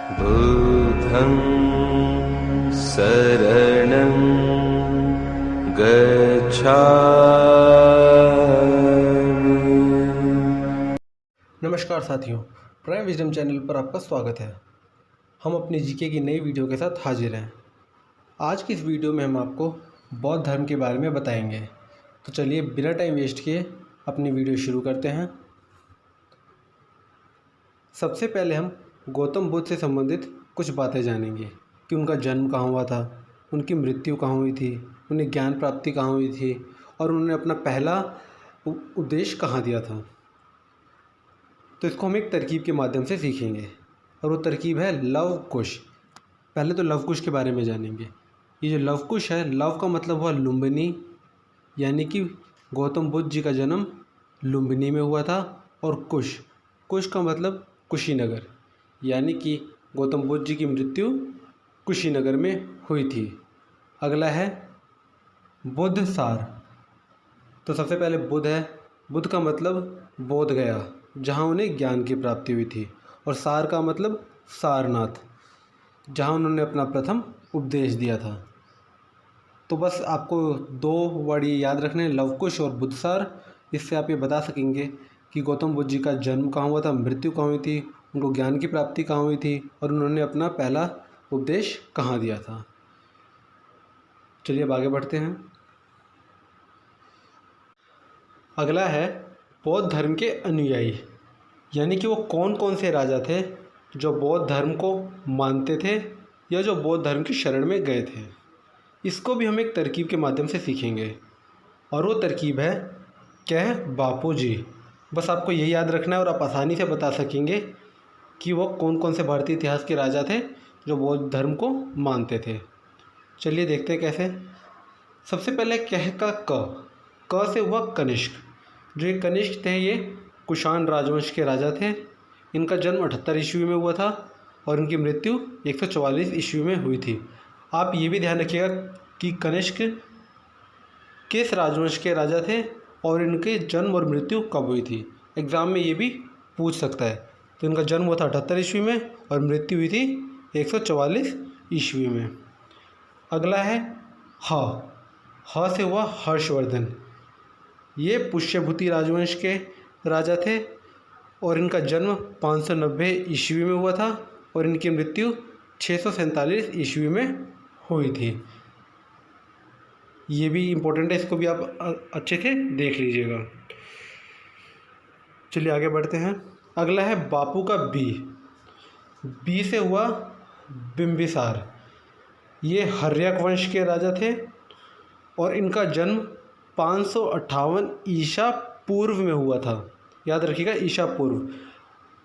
बुद्धं शरणं गच्छामि। नमस्कार साथियों, प्राइम विजडम चैनल पर आपका स्वागत है। हम अपनी जीके की नई वीडियो के साथ हाजिर हैं। आज की इस वीडियो में हम आपको बौद्ध धर्म के बारे में बताएंगे। तो चलिए बिना टाइम वेस्ट किए अपनी वीडियो शुरू करते हैं। सबसे पहले हम गौतम बुद्ध से संबंधित कुछ बातें जानेंगे कि उनका जन्म कहाँ हुआ था, उनकी मृत्यु कहाँ हुई थी, उन्हें ज्ञान प्राप्ति कहाँ हुई थी और उन्होंने अपना पहला उपदेश कहाँ दिया था। तो इसको हम एक तरकीब के माध्यम से सीखेंगे और वो तरकीब है लव कुश। पहले तो लव कुश के बारे में जानेंगे। ये जो लव कुश है, लव का मतलब हुआ लुम्बिनी, यानी कि गौतम बुद्ध जी का जन्म लुम्बिनी में हुआ था। और कुश, कुश का मतलब कुशीनगर, यानी कि गौतम बुद्ध जी की मृत्यु कुशीनगर में हुई थी। अगला है बुद्ध सार। तो सबसे पहले बुद्ध है, बुद्ध का मतलब बोध गया, जहाँ उन्हें ज्ञान की प्राप्ति हुई थी। और सार का मतलब सारनाथ, जहाँ उन्होंने अपना प्रथम उपदेश दिया था। तो बस आपको दो वर्ड ये याद रखने हैं, लवकुश और बुद्धसार। इससे आप ये बता सकेंगे कि गौतम बुद्ध जी का जन्म कहाँ हुआ था, मृत्यु कहाँ हुई थी, उनको ज्ञान की प्राप्ति कहाँ हुई थी और उन्होंने अपना पहला उपदेश कहाँ दिया था। चलिए अब आगे बढ़ते हैं। अगला है बौद्ध धर्म के अनुयायी, यानी कि वो कौन कौन से राजा थे जो बौद्ध धर्म को मानते थे या जो बौद्ध धर्म की शरण में गए थे। इसको भी हम एक तरकीब के माध्यम से सीखेंगे और वो तरकीब है कह बापू जी। बस आपको यही याद रखना है और आप आसानी से बता सकेंगे कि वो कौन कौन से भारतीय इतिहास के राजा थे जो बौद्ध धर्म को मानते थे। चलिए देखते हैं कैसे। सबसे पहले कह का क से हुआ कनिष्क। जो ये कनिष्क थे ये कुषाण राजवंश के राजा थे। इनका जन्म 78 ईस्वी में हुआ था और इनकी मृत्यु 144 ईस्वी में हुई थी। आप ये भी ध्यान रखिएगा कि कनिष्क किस राजवंश के राजा थे और इनके जन्म और मृत्यु कब हुई थी। एग्ज़ाम में ये भी पूछ सकता है। तो इनका जन्म हुआ था 78 ईस्वी में और मृत्यु हुई थी 144 ईस्वी में। अगला है ह से हुआ हर्षवर्धन। ये पुष्यभूति राजवंश के राजा थे और इनका जन्म 590 ईस्वी में हुआ था और इनकी मृत्यु 647 ईस्वी में हुई थी। ये भी इम्पोर्टेंट है, इसको भी आप अच्छे से देख लीजिएगा। चलिए आगे बढ़ते हैं। अगला है बापू का बी से हुआ बिंबिसार। ये हर्यक वंश के राजा थे और इनका जन्म 558 ईसा पूर्व में हुआ था। याद रखिएगा, ईसा पूर्व।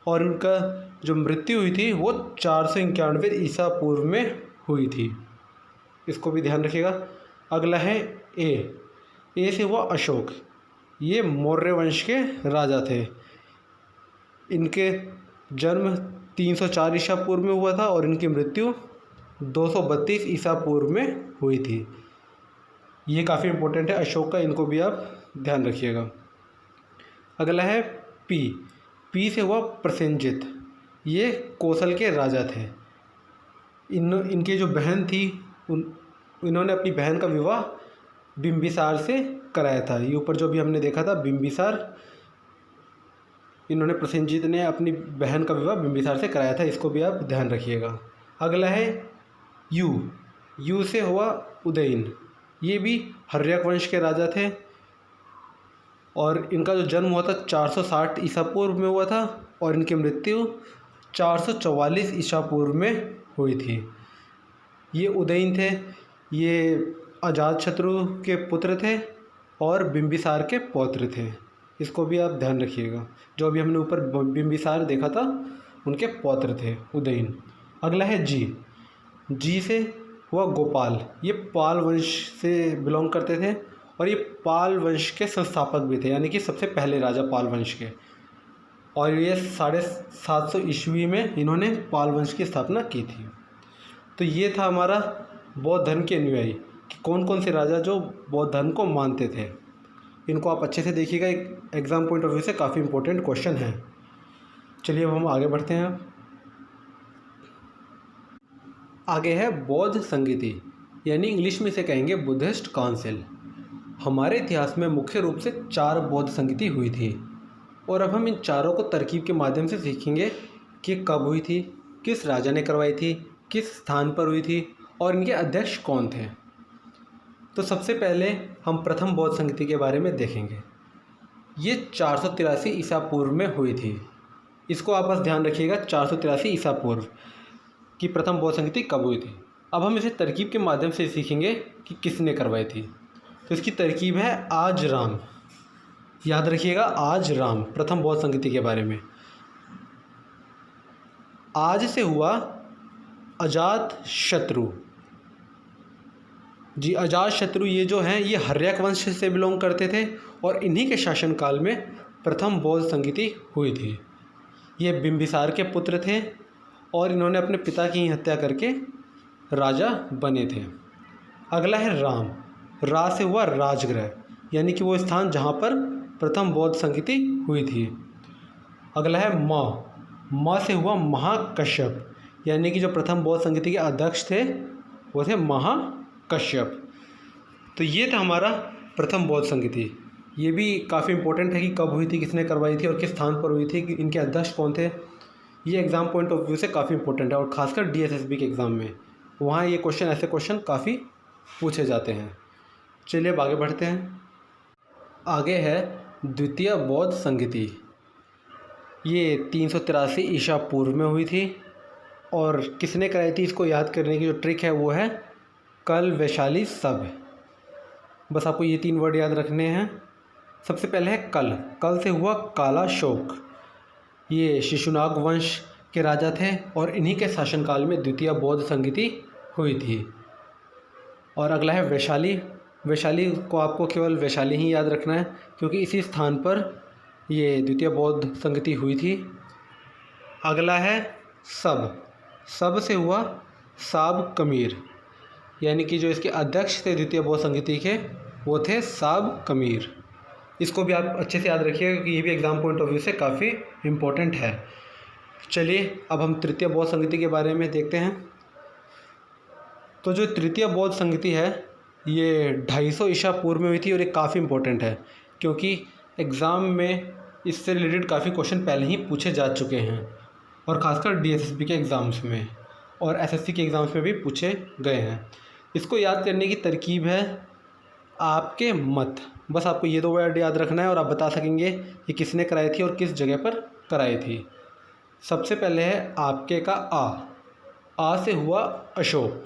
और इनका जो मृत्यु हुई थी वो 491 ईसा पूर्व में हुई थी। इसको भी ध्यान रखिएगा। अगला है ए से हुआ अशोक। ये मौर्य वंश के राजा थे। इनके जन्म 304 ईसा पूर्व में हुआ था और इनकी मृत्यु 232 ईसा पूर्व में हुई थी। ये काफ़ी इम्पोर्टेंट है अशोक का, इनको भी आप ध्यान रखिएगा। अगला है पी से हुआ प्रसेनजित। ये कौशल के राजा थे। इनके जो बहन थी इन्होंने अपनी बहन का विवाह बिंबिसार से कराया था। ये ऊपर जो भी हमने देखा था बिंबिसार, इन्होंने प्रसेनजित ने अपनी बहन का विवाह बिंबिसार से कराया था। इसको भी आप ध्यान रखिएगा। अगला है यू से हुआ उदयन। ये भी हर्यक वंश के राजा थे और इनका जो जन्म हुआ था 460 ईसा पूर्व में हुआ था और इनकी मृत्यु 444 ईसा पूर्व में हुई थी। ये उदयन थे, ये अजातशत्रु के पुत्र थे और बिंबिसार के पौत्र थे। इसको भी आप ध्यान रखिएगा। जो अभी हमने ऊपर बिंबिसार देखा था उनके पौत्र थे उदयन। अगला है जी से हुआ गोपाल। ये पाल वंश से बिलोंग करते थे और ये पाल वंश के संस्थापक भी थे, यानी कि सबसे पहले राजा पाल वंश के। और ये 750 ईस्वी में इन्होंने पाल वंश की स्थापना की थी। तो ये था हमारा बौद्ध धर्म के अनुयायी कि कौन कौन से राजा जो बौद्ध धर्म को मानते थे। इनको आप अच्छे से देखिएगा, एक एग्ज़ाम पॉइंट ऑफ व्यू से काफ़ी इंपॉर्टेंट क्वेश्चन है। चलिए अब हम आगे बढ़ते हैं। आगे है बौद्ध संगीति, यानी इंग्लिश में इसे कहेंगे बुद्धिस्ट काउंसिल। हमारे इतिहास में मुख्य रूप से 4 बौद्ध संगीति हुई थी और अब हम इन चारों को तरकीब के माध्यम से सीखेंगे कि कब हुई थी, किस राजा ने करवाई थी, किस स्थान पर हुई थी और इनके अध्यक्ष कौन थे। तो सबसे पहले हम प्रथम बौद्ध संगीति के बारे में देखेंगे। ये 483 ईसा पूर्व में हुई थी। इसको आप बस ध्यान रखिएगा, 483 ईसा पूर्व की प्रथम बौद्ध संगीति कब हुई थी। अब हम इसे तरकीब के माध्यम से सीखेंगे कि किसने करवाई थी। तो इसकी तरकीब है आज राम। याद रखिएगा, आज राम प्रथम बौद्ध संगीति के बारे में। आज से हुआ अजात शत्रु जी। अजात शत्रु ये जो हैं ये हर्यक वंश से बिलोंग करते थे और इन्हीं के शासनकाल में प्रथम बौद्ध संगीति हुई थी। ये बिंबिसार के पुत्र थे और इन्होंने अपने पिता की हत्या करके राजा बने थे। अगला है राम। रा से हुआ राजगृह, यानी कि वो स्थान जहाँ पर प्रथम बौद्ध संगीति हुई थी। अगला है म से हुआ महाकश्यप, यानी कि जो प्रथम बौद्ध संगीति के अध्यक्ष थे वो थे महाकश्यप। तो ये था हमारा प्रथम बौद्ध संगीति। ये भी काफ़ी इम्पोर्टेंट है कि कब हुई थी, किसने करवाई थी और किस स्थान पर हुई थी, कि इनके अध्यक्ष कौन थे। ये एग्ज़ाम पॉइंट ऑफ व्यू से काफ़ी इंपॉर्टेंट है और ख़ासकर DSSB के एग्ज़ाम में वहाँ ये क्वेश्चन, ऐसे क्वेश्चन काफ़ी पूछे जाते हैं। चलिए अब आगे बढ़ते हैं। आगे है द्वितीय बौद्ध संगीति। ये 383 ईसा पूर्व में हुई थी और किसने कराई थी, इसको याद करने की जो ट्रिक है वो है कल, वैशाली, सब। बस आपको ये 3 वर्ड याद रखने हैं। सबसे पहले है कल। कल से हुआ कालाशोक। ये शिशुनाग वंश के राजा थे और इन्हीं के शासनकाल में द्वितीय बौद्ध संगीति हुई थी। और अगला है वैशाली। वैशाली को आपको केवल वैशाली ही याद रखना है क्योंकि इसी स्थान पर ये द्वितीय बौद्ध संगीति हुई थी। अगला है सब। सब से हुआ साब कमीर, यानी कि जो इसके अध्यक्ष थे द्वितीय बौद्ध संगीति के वो थे साब कमीर। इसको भी आप अच्छे से याद रखिएगा क्योंकि ये भी एग्ज़ाम पॉइंट ऑफ व्यू से काफ़ी इम्पोर्टेंट है। चलिए अब हम तृतीय बौद्ध संगीति के बारे में देखते हैं। तो जो तृतीय बौद्ध संगीति है ये 250 ईसा पूर्व में हुई थी और ये काफ़ी इम्पोर्टेंट है क्योंकि एग्ज़ाम में इससे रिलेटेड काफ़ी क्वेश्चन पहले ही पूछे जा चुके हैं और ख़ासकर DSSB के एग्ज़ाम्स में और SSC के एग्ज़ाम्स में भी पूछे गए हैं। इसको याद करने की तरकीब है आपके मत। बस आपको ये 2 वर्ड याद रखना है और आप बता सकेंगे कि किसने कराई थी और किस जगह पर कराई थी। सबसे पहले है आपके का आ से हुआ अशोक।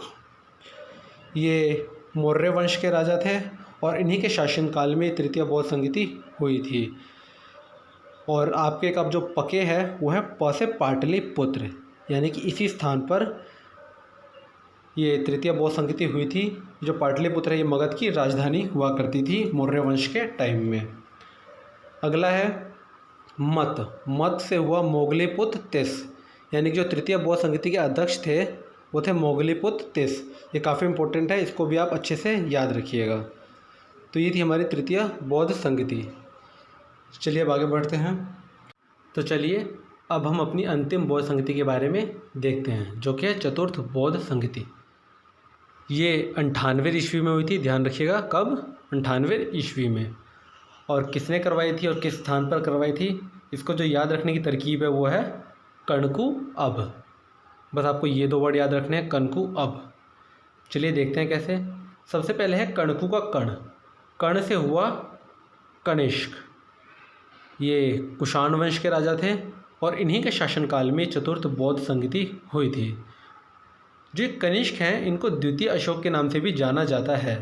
ये मौर्य वंश के राजा थे और इन्हीं के शासनकाल में तृतीय बौद्ध संगीति हुई थी। और आपके का जो पके है वो है प से पाटलिपुत्र, यानी कि इसी स्थान पर ये तृतीय बौद्ध संगीति हुई थी। जो पाटलिपुत्र है ये मगध की राजधानी हुआ करती थी मौर्य वंश के टाइम में। अगला है मत। मत से हुआ मोगलीपुत्र तिस, यानी कि जो तृतीय बौद्ध संगीति के अध्यक्ष थे वो थे मोगलीपुत्र तिस। ये काफ़ी इंपॉर्टेंट है, इसको भी आप अच्छे से याद रखिएगा। तो ये थी हमारी तृतीय बौद्ध संगीति। चलिए अब आगे बढ़ते हैं। तो चलिए अब हम अपनी अंतिम बौद्ध संगीति के बारे में देखते हैं जो कि है चतुर्थ बौद्ध संगीति। ये 98 ईस्वी में हुई थी। ध्यान रखिएगा कब, 98 ईस्वी में। और किसने करवाई थी और किस स्थान पर करवाई थी, इसको जो याद रखने की तरकीब है वो है कणकु अब। बस आपको ये 2 वर्ड याद रखने हैं, कणकु अब। चलिए देखते हैं कैसे। सबसे पहले है कणकु का कण। कण से हुआ कनिष्क। ये कुषाण वंश के राजा थे और इन्हीं के शासनकाल में चतुर्थ बौद्ध संगीति हुई थी। जो कनिष्क हैं इनको द्वितीय अशोक के नाम से भी जाना जाता है।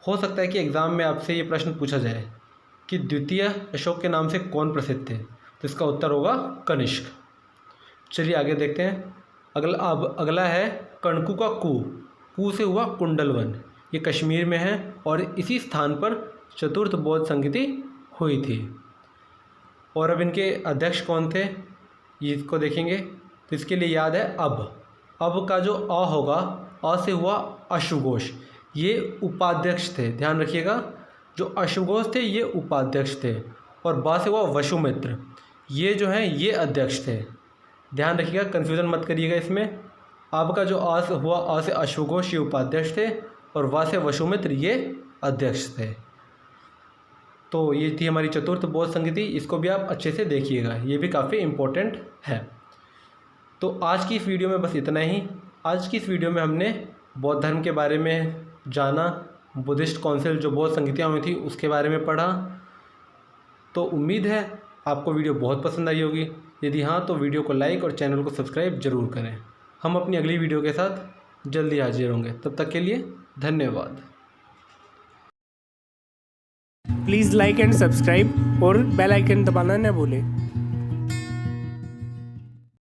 हो सकता है कि एग्ज़ाम में आपसे ये प्रश्न पूछा जाए कि द्वितीय अशोक के नाम से कौन प्रसिद्ध थे, तो इसका उत्तर होगा कनिष्क। चलिए आगे देखते हैं। अगला है कणकु का कु। कु से हुआ कुंडलवन। ये कश्मीर में है और इसी स्थान पर चतुर्थ बौद्ध संगीति हुई थी। और अब इनके अध्यक्ष कौन थे ये इसको देखेंगे। तो इसके लिए याद है अब का जो अ होगा, अ से हुआ अश्वघोष। ये उपाध्यक्ष थे। ध्यान रखिएगा, जो अश्वघोष थे ये उपाध्यक्ष थे। और बा से हुआ वसुमित्र। ये जो हैं ये अध्यक्ष थे। ध्यान रखिएगा, कन्फ्यूज़न मत करिएगा इसमें। आपका जो आ से हुआ, आ से अश्वघोष ये उपाध्यक्ष थे और वा से वसुमित्र ये अध्यक्ष थे। तो ये थी हमारी चतुर्थ बौद्ध संगति, इसको भी आप अच्छे से देखिएगा, ये भी काफ़ी इम्पोर्टेंट है। तो आज की इस वीडियो में बस इतना ही। आज की इस वीडियो में हमने बौद्ध धर्म के बारे में जाना, बुद्धिस्ट काउंसिल जो बौद्ध संगतियाँ हुई थी उसके बारे में पढ़ा। तो उम्मीद है आपको वीडियो बहुत पसंद आई होगी। यदि हाँ तो वीडियो को लाइक और चैनल को सब्सक्राइब ज़रूर करें। हम अपनी अगली वीडियो के साथ जल्दी हाजिर होंगे, तब तक के लिए धन्यवाद। प्लीज़ लाइक एंड सब्सक्राइब और बेल आइकन दबाना न भूलें।